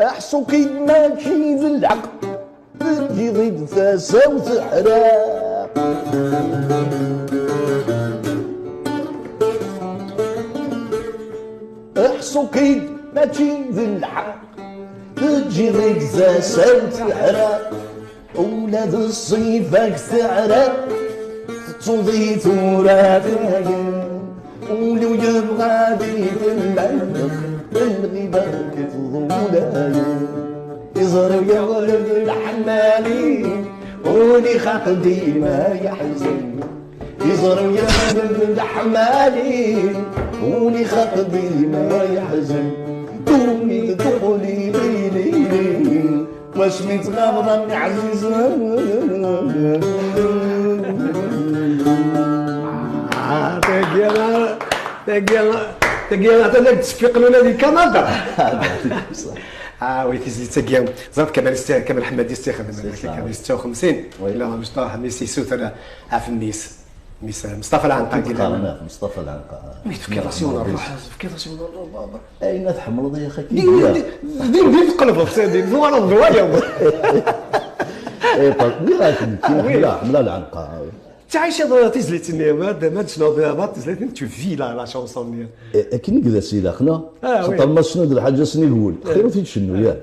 احسو كيما كيد العقل تجي ضد ثاسا وتحرق. احسو كيد ما كيد العقل تجي ضد ثاسا وتحرق. ولاد الصيفك تعرق تصوضي ثورة ولو يبغى بيت العلق الغيبة كتظولا يزرو يغلب الحمالين ولي خاق ديما يحزن. يزرو يغلب الحمالين ولي خاق ديما يحزن. دوني تدخلي ليلي واش متغابضة من عزيزة. تاكيا هذا تسفيق لنا ديال كندا. وي تيزيد تاكيا زاد كمال حمادي استخدم كمال 56 ولا مش طاح ميسي سوت انا عارف ميس مصطفى العنقا. مصطفى العنقا فكيراسيون الروح فكيراسيون بابا اين تحمل يا اخي دين تقلب في سيدي زوار الضوايا. اي طيب راك حمله العنقا تعيش هذا تزليتني ما شنو هذا تزليتني تو في لا شونسون ديال كي نقدر سيدي اخنا خاطر ما شنو الحاجه سني نقول خير في شنو يا